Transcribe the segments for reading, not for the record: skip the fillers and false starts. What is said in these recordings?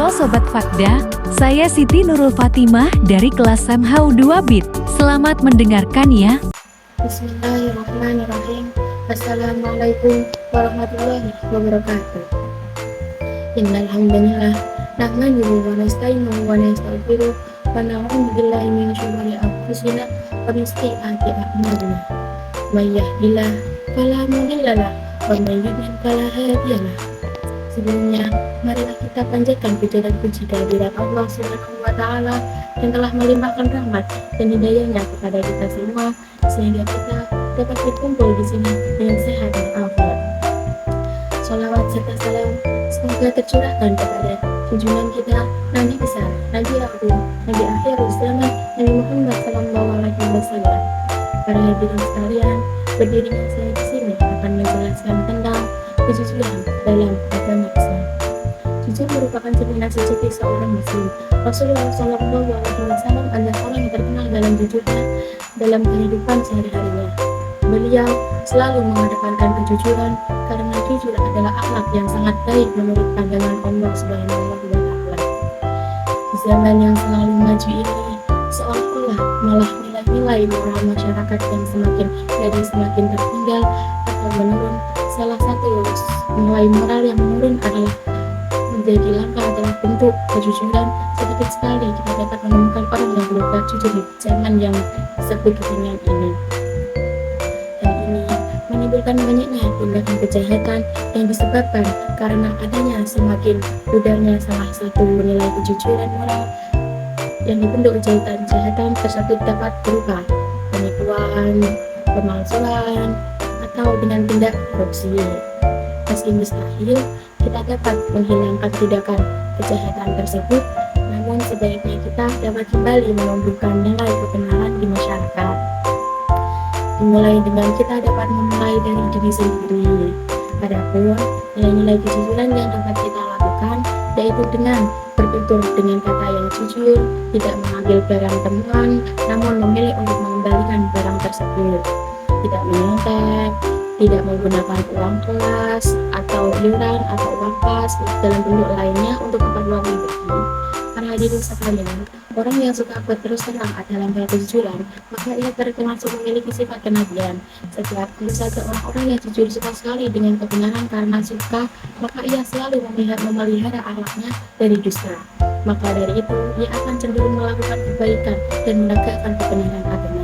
Halo Sobat Fakda, saya Siti Nurul Fatimah dari kelas Samhau 2 Bit. Selamat mendengarkan ya. Bismillahirrahmanirrahim. Assalamualaikum warahmatullahi wabarakatuh. Innal hamdalillah nahmaduhu wa nasta'inuhu wa nastaghfiruh wa na'udzu billahi min syururi anfusina wa min sayyiati a'malina. May yahdihillahu fala mudilla lahu wa may yudlil fala hadiya lahu. Sebelumnya, marilah kita panjatkan puja dan puji kehadirat Allah Subhanahu wa Ta'ala yang telah melimpahkan rahmat dan hidayahnya kepada kita semua sehingga kita dapat berkumpul di sini dengan sehat dan afiat. Sholawat serta salam semoga tercurahkan kepada junjungan kita Nabi besar, Nabi Agung, Nabi akhirul zaman, Nabi Muhammad SAW. Para hadirin sekalian, berdirinya saya di sini akan menjelaskan tentang kejujuran dalam agama Islam. Jujur merupakan cerminan sejati seorang muslim. Rasulullah SAW adalah orang yang terkenal dalam jujurnya dalam kehidupan sehari-harinya. Beliau selalu mengedepankan kejujuran karena jujur adalah akhlak yang sangat baik menurut pandangan Allah Subhanahu wa Ta'ala. Di zaman yang selalu maju ini, seolah-olah malah nilai-nilai moral masyarakat yang semakin tertinggal atau menurun. Salah satu nilai moral yang menurun adalah menjadi langkah adalah bentuk kejujuran. Sedikit sekali kita dapat menemukan orang yang berbuat jujur di zaman yang disebut kekinian ini. Dan ini menimbulkan banyaknya tindakan kejahatan yang disebabkan karena adanya semakin mudarnya salah satu nilai kejujuran moral yang dibentuk kejahatan tersebut dapat berupa penipuan, pemalsuan, atau dengan tindak korupsi. Meski mustahil kita dapat menghilangkan tindakan kejahatan tersebut, namun sebaiknya kita dapat kembali menumbuhkan nilai kebenaran di masyarakat. Dimulai dengan kita dapat memulai dari diri sendiri. Adapun nilai-nilai kejujuran yang dapat kita lakukan yaitu dengan bertutur dengan kata yang jujur, tidak mengambil barang temuan, namun memilih untuk mengembalikan barang tersebut, tidak menyontek, tidak menggunakan uang kelas atau iuran atau uang kas dalam bentuk lainnya untuk keperluan pribadi. Para hadirin sekalian, orang yang suka berterus terang dalam hal kejujuran, maka ia termasuk memiliki sifat kenabian. Setiap saja orang-orang yang jujur suka sekali dengan kebenaran karena suka, maka ia selalu memelihara akhlaknya dari dusta. Maka dari itu, ia akan cenderung melakukan kebaikan dan menegakkan kebenaran agama.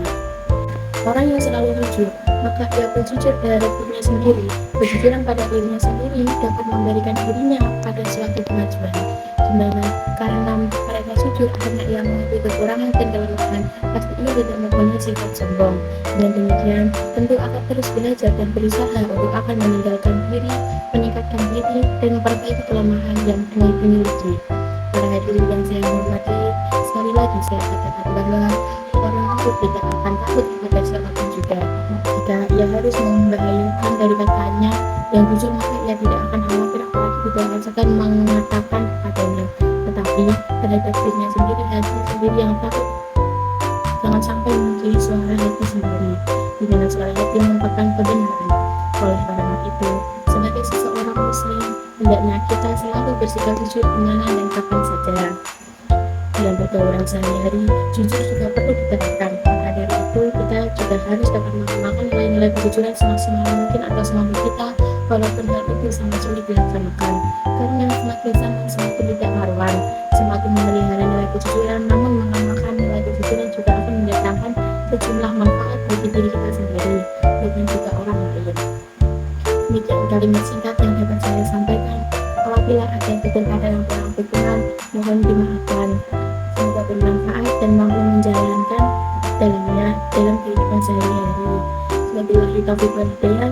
Orang yang selalu jujur, maka ia pun jujur terhadap dirinya sendiri. Kejujuran pada dirinya sendiri dapat memberikan dirinya pada suatu kemajuan, dimana karena mereka jujur karena ia mengakui kekurangan dan kelemahan, pasti ia tidak mempunyai sifat sombong. Dengan demikian, tentu akan terus belajar dan berusaha untuk akan meninggalkan diri, meningkatkan diri, dan memperbaiki kelemahan yang dimiliki. Para hadirin yang saya hormati, sekali lagi saya katakan bahwa orang itu tidak akan takut kepada siapapun juga. Jika ia harus membahayakan dari katanya yang jujur, maka ia tidak akan khawatir apalagi tidak akan mengatakan padanya. Tetapi terhadap dirinya sendiri, hati sendiri yang takut jangan sampai menjadi suara hati sendiri, di mana suara hati merupakan kebenaran. Oleh karena itu, sebagai seseorang muslim, hendaknya kita selalu bersikap jujur di mana dan kapan saja. Dalam pergaulan sehari-hari, jujur juga perlu diterapkan. Maka dari itu, kita juga harus dapat mengamalkan nilai-nilai kejujuran semaksimal mungkin atau semampu kita, walaupun hal itu sangat sulit dilaksanakan. Karena semakin zaman semakin tidak karuan, semakin memelihara nilai kejujuran, namun mengamalkan nilai kejujuran juga akan mendatangkan sejumlah manfaat bagi diri kita sendiri dan juga orang lain. Demikian kalimat singkat yang dapat saya sampaikan. Apabila ada kata yang kurang berkenan, mohon dimaafkan. Semoga bermanfaat dan mampu menjalankan dalam kehidupan sehari-hari. Wabillahi taufiq wal hidayah.